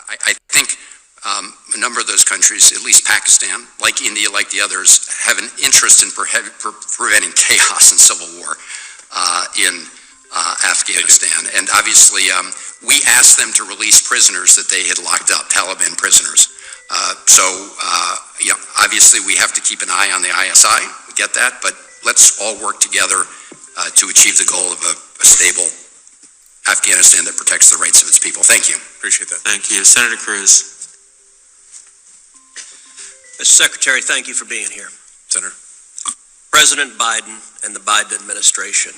I think a number of those countries, at least Pakistan, like India, like the others, have an interest in preventing chaos and civil war in Afghanistan. And obviously, we asked them to release prisoners that they had locked up, Taliban prisoners. Obviously we have to keep an eye on the ISI, we get that, but let's all work together to achieve the goal of a stable Afghanistan that protects the rights of its people. Thank you. Appreciate that. Thank you. Senator Cruz. Mr. Secretary, thank you for being here. Senator. President Biden and the Biden administration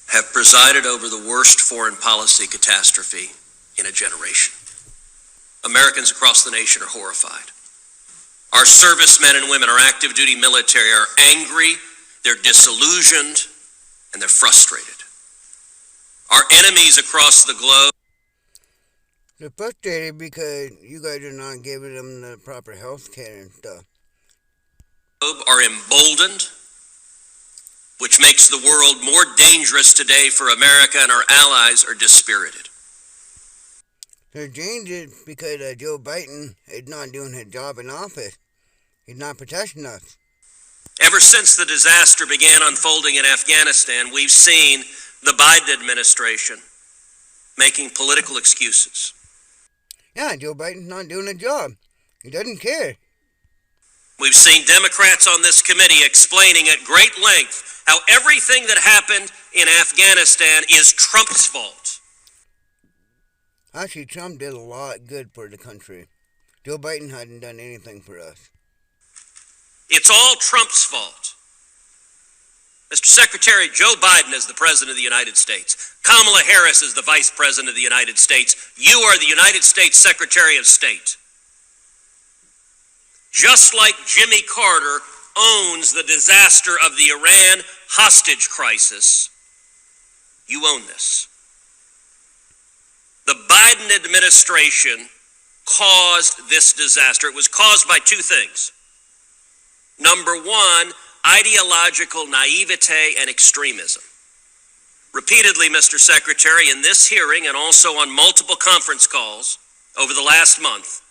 have presided over the worst foreign policy catastrophe in a generation. Americans across the nation are horrified. Our servicemen and women, our active duty military are angry, they're disillusioned, and they're frustrated. Our enemies across the globe. They're frustrated because you guys are not giving them the proper health care and stuff. Are emboldened, which makes the world more dangerous today for America, and our allies are dispirited. They're dangerous because Joe Biden is not doing his job in office. He's not protecting us. Ever since the disaster began unfolding in Afghanistan, we've seen the Biden administration making political excuses. Yeah, Joe Biden's not doing his job. He doesn't care. We've seen Democrats on this committee explaining at great length how everything that happened in Afghanistan is Trump's fault. Actually, Trump did a lot good for the country. Joe Biden hasn't done anything for us. It's all Trump's fault. Mr. Secretary, Joe Biden is the President of the United States. Kamala Harris is the Vice President of the United States. You are the United States Secretary of State. Just like Jimmy Carter owns the disaster of the Iran hostage crisis, you own this. The Biden administration caused this disaster. It was caused by two things. Number one, ideological naivete and extremism. Repeatedly, Mr. Secretary, in this hearing and also on multiple conference calls over the last month,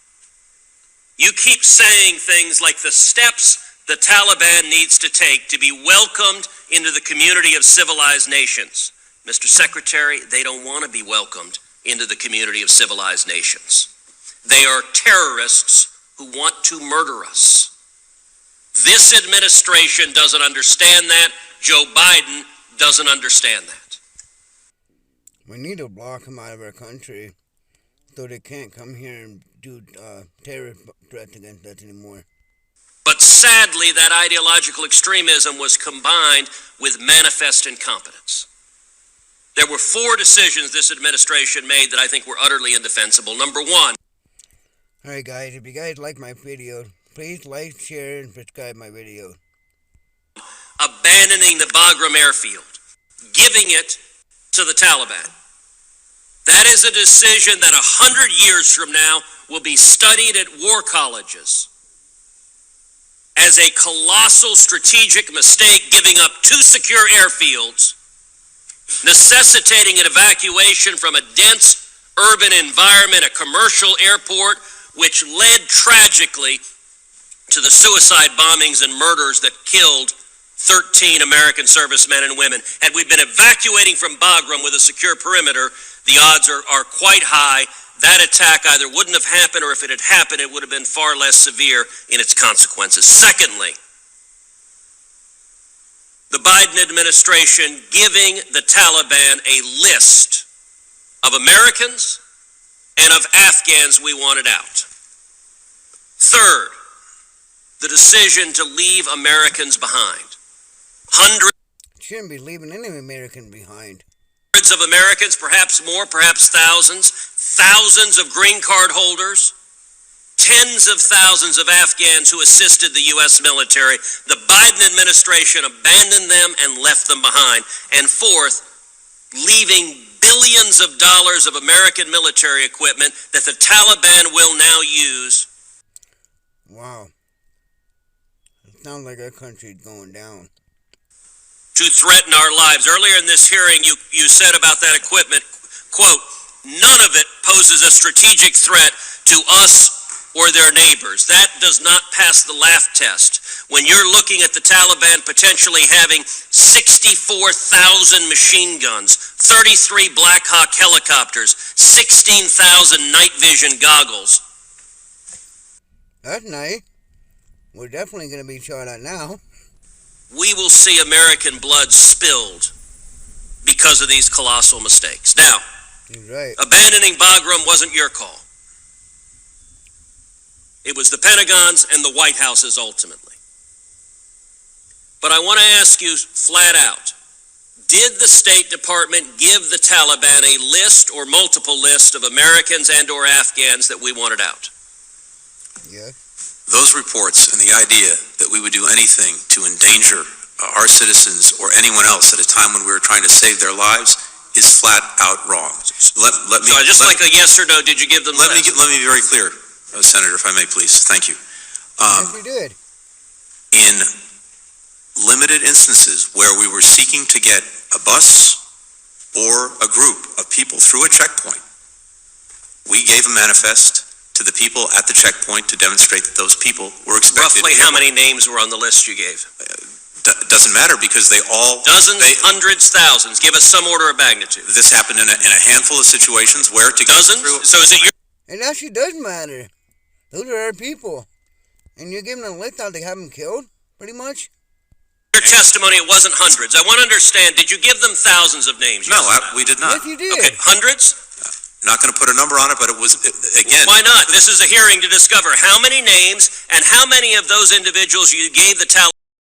you keep saying things like the steps the Taliban needs to take to be welcomed into the community of civilized nations. Mr. Secretary, they don't want to be welcomed into the community of civilized nations. They are terrorists who want to murder us. This administration doesn't understand that. Joe Biden doesn't understand that. We need to block them out of our country so they can't come here and do terror threats against us anymore. But sadly, that ideological extremism was combined with manifest incompetence. There were 4 decisions this administration made that I think were utterly indefensible. Number one. Alright guys, if you guys like my video, please like, share, and subscribe my video. Abandoning the Bagram airfield, giving it to the Taliban. That is a decision that 100 years from now will be studied at war colleges as a colossal strategic mistake, giving up 2 secure airfields, necessitating an evacuation from a dense urban environment, a commercial airport, which led tragically to the suicide bombings and murders that killed 13 American servicemen and women. Had we been evacuating from Bagram with a secure perimeter, the odds are quite high. That attack either wouldn't have happened, or if it had happened, it would have been far less severe in its consequences. Secondly, the Biden administration giving the Taliban a list of Americans and of Afghans we wanted out. Third, the decision to leave Americans behind. Shouldn't be leaving any American behind. Hundreds of Americans, perhaps more, perhaps thousands of green card holders, tens of thousands of Afghans who assisted the U.S. military. The Biden administration abandoned them and left them behind. And fourth, leaving billions of dollars of American military equipment that the Taliban will now use. Wow. It sounds like our country's going down. To threaten our lives. Earlier in this hearing, you said about that equipment, quote, none of it poses a strategic threat to us or their neighbors. That does not pass the laugh test. When you're looking at the Taliban potentially having 64,000 machine guns, 33 Black Hawk helicopters, 16,000 night vision goggles. That's nice. We're definitely going to be shot at now. We will see American blood spilled because of these colossal mistakes. Now, He's right. abandoning Bagram wasn't your call. It was the Pentagon's and the White House's ultimately. But I want to ask you flat out, did the State Department give the Taliban a list or multiple list of Americans and or Afghans that we wanted out? Yeah. Those reports and the idea that we would do anything to endanger our citizens or anyone else at a time when we were trying to save their lives is flat out wrong. Let me, So I just like a yes or no, did you give them let me list? be very clear, Senator, if I may, please. Thank you. Yes, we did. In limited instances where we were seeking to get a bus or a group of people through a checkpoint, we gave a manifest to the people at the checkpoint to demonstrate that those people were expected. Roughly how many names were on the list you gave? Doesn't matter because they all... Dozens, hundreds, thousands. Give us some order of magnitude. This happened in a handful of situations where to get Dozens? through... So is it your It actually does matter. Those are our people. And you're giving them a list out to have them killed, pretty much? testimony it wasn't hundreds? I want to understand, did you give them thousands of names? No, Yes or no? we did not. Yes, you did. Okay, hundreds? Not going to put a number on it, but it was, again... Why not? This is a hearing to discover how many names and how many of those individuals you gave the Taliban